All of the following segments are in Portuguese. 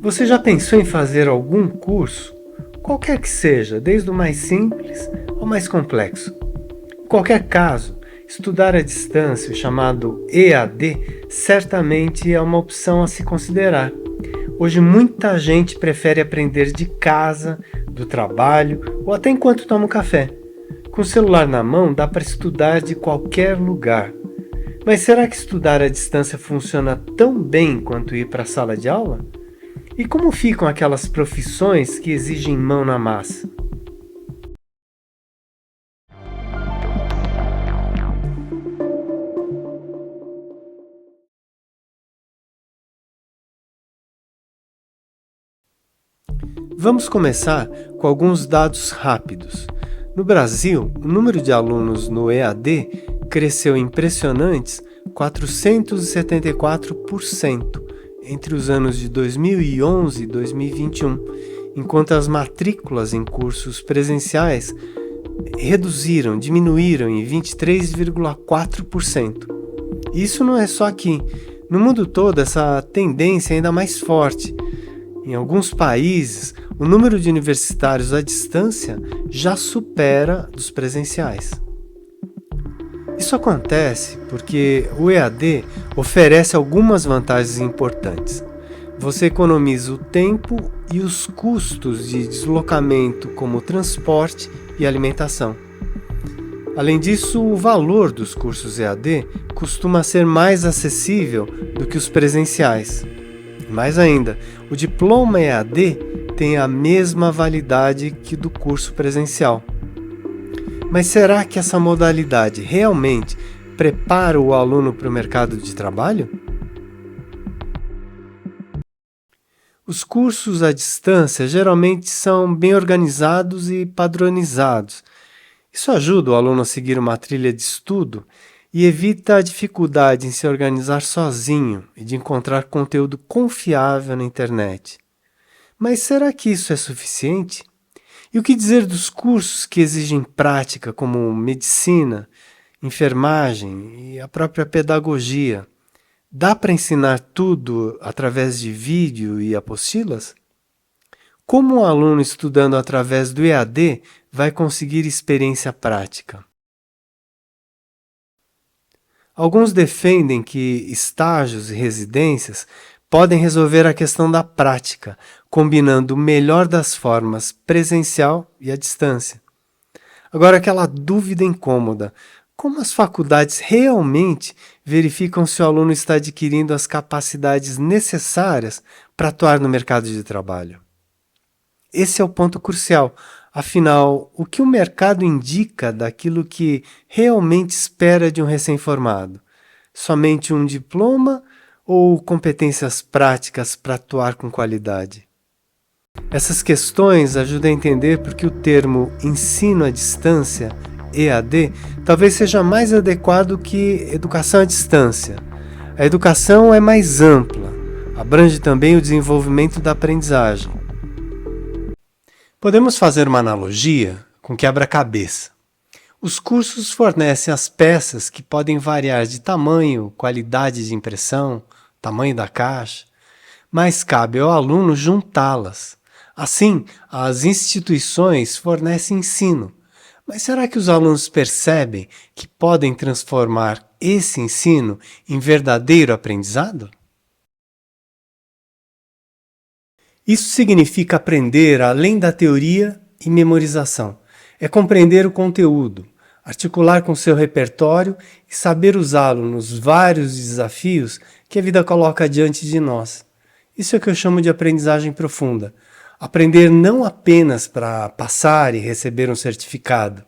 Você já pensou em fazer algum curso? Qualquer que seja, desde o mais simples ao mais complexo. Em qualquer caso, estudar à distância, o chamado EAD, certamente é uma opção a se considerar. Hoje muita gente prefere aprender de casa, do trabalho ou até enquanto toma um café. Com o celular na mão dá para estudar de qualquer lugar. Mas será que estudar à distância funciona tão bem quanto ir para a sala de aula? E como ficam aquelas profissões que exigem mão na massa? Vamos começar com alguns dados rápidos. No Brasil, o número de alunos no EAD cresceu impressionantes 474% entre os anos de 2011 e 2021, enquanto as matrículas em cursos presenciais diminuíram em 23,4%. Isso não é só aqui. No mundo todo, essa tendência é ainda mais forte. Em alguns países, o número de universitários à distância já supera dos presenciais. Isso acontece porque o EAD oferece algumas vantagens importantes. Você economiza o tempo e os custos de deslocamento, como transporte e alimentação. Além disso, o valor dos cursos EAD costuma ser mais acessível do que os presenciais. Mais ainda, o diploma EAD tem a mesma validade que do curso presencial. Mas será que essa modalidade realmente prepara o aluno para o mercado de trabalho? Os cursos à distância geralmente são bem organizados e padronizados. Isso ajuda o aluno a seguir uma trilha de estudo e evita a dificuldade em se organizar sozinho e de encontrar conteúdo confiável na internet. Mas será que isso é suficiente? E o que dizer dos cursos que exigem prática, como medicina, enfermagem e a própria pedagogia? Dá para ensinar tudo através de vídeo e apostilas? Como um aluno estudando através do EAD vai conseguir experiência prática? Alguns defendem que estágios e residências podem resolver a questão da prática, combinando o melhor das formas presencial e à distância. Agora, aquela dúvida incômoda: como as faculdades realmente verificam se o aluno está adquirindo as capacidades necessárias para atuar no mercado de trabalho? Esse é o ponto crucial. Afinal, o que o mercado indica daquilo que realmente espera de um recém-formado? Somente um diploma ou competências práticas para atuar com qualidade? Essas questões ajudam a entender porque o termo ensino à distância, EAD, talvez seja mais adequado que educação à distância. A educação é mais ampla, abrange também o desenvolvimento da aprendizagem. Podemos fazer uma analogia com quebra-cabeça. Os cursos fornecem as peças que podem variar de tamanho, qualidade de impressão, tamanho da caixa, mas cabe ao aluno juntá-las. Assim, as instituições fornecem ensino, mas será que os alunos percebem que podem transformar esse ensino em verdadeiro aprendizado? Isso significa aprender além da teoria e memorização. É compreender o conteúdo, articular com seu repertório e saber usá-lo nos vários desafios que a vida coloca diante de nós. Isso é o que eu chamo de aprendizagem profunda. Aprender não apenas para passar e receber um certificado,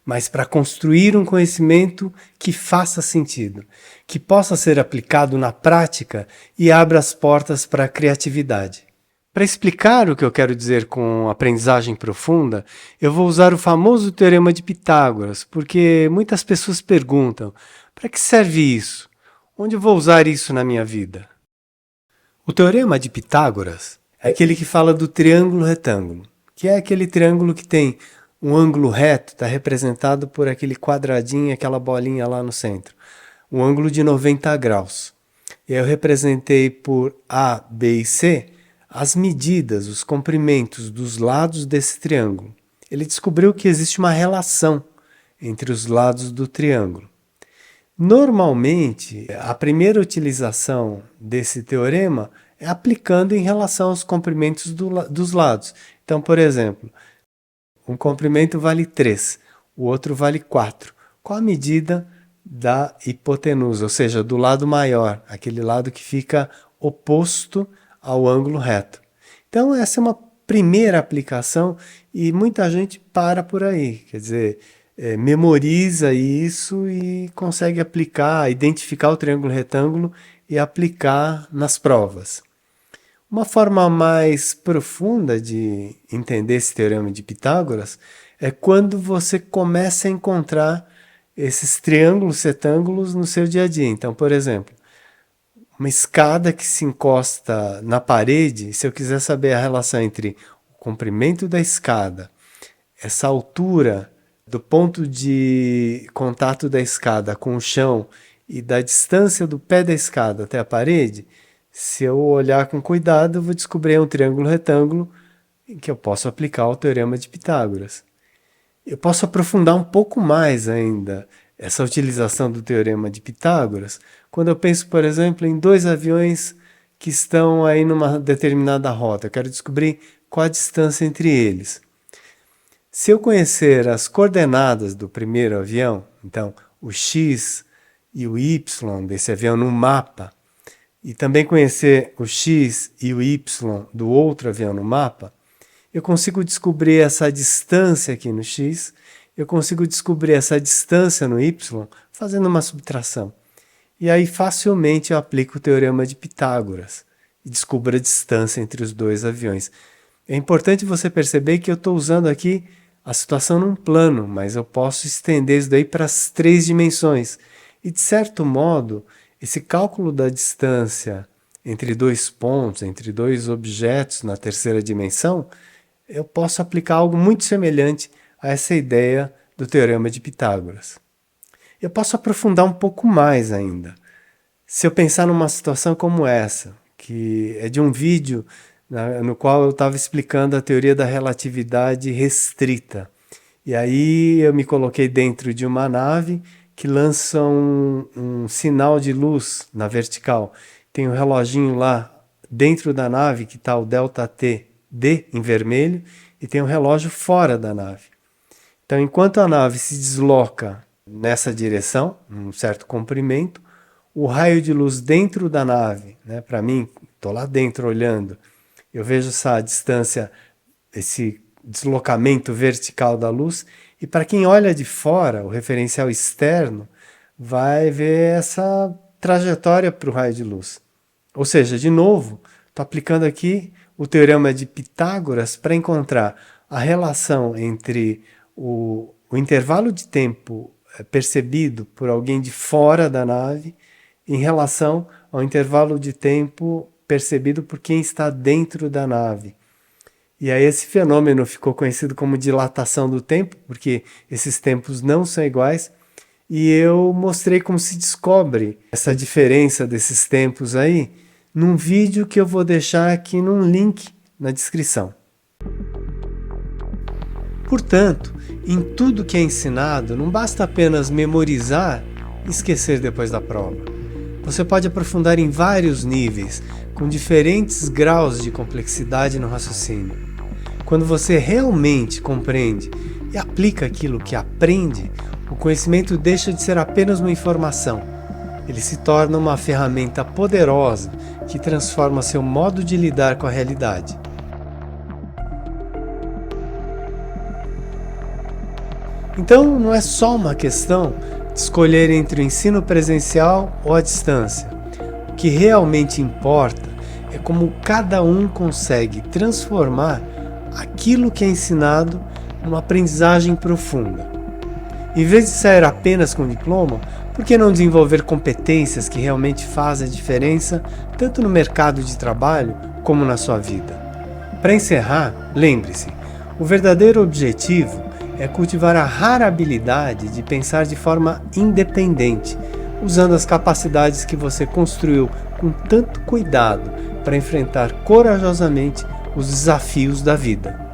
mas para construir um conhecimento que faça sentido, que possa ser aplicado na prática e abra as portas para a criatividade. Para explicar o que eu quero dizer com aprendizagem profunda, eu vou usar o famoso Teorema de Pitágoras, porque muitas pessoas perguntam: para que serve isso? Onde eu vou usar isso na minha vida? O Teorema de Pitágoras é aquele que fala do triângulo retângulo, que é aquele triângulo que tem um ângulo reto, está representado por aquele quadradinho, aquela bolinha lá no centro, um ângulo de 90 graus. E eu representei por A, B e C as medidas, os comprimentos dos lados desse triângulo. Ele descobriu que existe uma relação entre os lados do triângulo. Normalmente, a primeira utilização desse teorema é aplicando em relação aos comprimentos dos lados. Então, por exemplo, um comprimento vale 3, o outro vale 4. Qual a medida da hipotenusa, ou seja, do lado maior, aquele lado que fica oposto ao ângulo reto? Então, essa é uma primeira aplicação e muita gente para por aí, quer dizer, memoriza isso e consegue aplicar, identificar o triângulo retângulo e aplicar nas provas. Uma forma mais profunda de entender esse teorema de Pitágoras é quando você começa a encontrar esses triângulos, retângulos no seu dia a dia. Então, por exemplo, uma escada que se encosta na parede, se eu quiser saber a relação entre o comprimento da escada, essa altura do ponto de contato da escada com o chão e da distância do pé da escada até a parede, se eu olhar com cuidado, eu vou descobrir um triângulo retângulo em que eu posso aplicar o teorema de Pitágoras. Eu posso aprofundar um pouco mais ainda essa utilização do teorema de Pitágoras quando eu penso, por exemplo, em dois aviões que estão aí numa determinada rota. Eu quero descobrir qual a distância entre eles. Se eu conhecer as coordenadas do primeiro avião, então o x e o y desse avião no mapa, e também conhecer o x e o y do outro avião no mapa, eu consigo descobrir essa distância aqui no x, eu consigo descobrir essa distância no y fazendo uma subtração. E aí facilmente eu aplico o teorema de Pitágoras e descubro a distância entre os dois aviões. É importante você perceber que eu estou usando aqui a situação num plano, mas eu posso estender isso daí para as 3 dimensões. E de certo modo, esse cálculo da distância entre 2 pontos, entre 2 objetos na terceira dimensão, eu posso aplicar algo muito semelhante a essa ideia do teorema de Pitágoras. Eu posso aprofundar um pouco mais ainda. Se eu pensar numa situação como essa, que é de um vídeo no qual eu estava explicando a teoria da relatividade restrita. E aí eu me coloquei dentro de uma nave que lança um sinal de luz na vertical. Tem um reloginho lá dentro da nave que está o ΔT, D em vermelho, e tem um relógio fora da nave. Então, enquanto a nave se desloca nessa direção, um certo comprimento, o raio de luz dentro da nave, né, para mim, estou lá dentro olhando, eu vejo essa distância, esse deslocamento vertical da luz, e para quem olha de fora, o referencial externo, vai ver essa trajetória para o raio de luz. Ou seja, de novo, estou aplicando aqui o teorema de Pitágoras para encontrar a relação entre o intervalo de tempo percebido por alguém de fora da nave em relação ao intervalo de tempo percebido por quem está dentro da nave. E aí esse fenômeno ficou conhecido como dilatação do tempo, porque esses tempos não são iguais, e eu mostrei como se descobre essa diferença desses tempos aí num vídeo que eu vou deixar aqui num link na descrição. Portanto, em tudo que é ensinado, não basta apenas memorizar e esquecer depois da prova. Você pode aprofundar em vários níveis, com diferentes graus de complexidade no raciocínio. Quando você realmente compreende e aplica aquilo que aprende, o conhecimento deixa de ser apenas uma informação. Ele se torna uma ferramenta poderosa que transforma seu modo de lidar com a realidade. Então, não é só uma questão de escolher entre o ensino presencial ou a distância. O que realmente importa é como cada um consegue transformar aquilo que é ensinado numa aprendizagem profunda. Em vez de sair apenas com diploma, por que não desenvolver competências que realmente fazem a diferença tanto no mercado de trabalho como na sua vida? Para encerrar, lembre-se, o verdadeiro objetivo é cultivar a rara habilidade de pensar de forma independente, usando as capacidades que você construiu com tanto cuidado para enfrentar corajosamente os desafios da vida.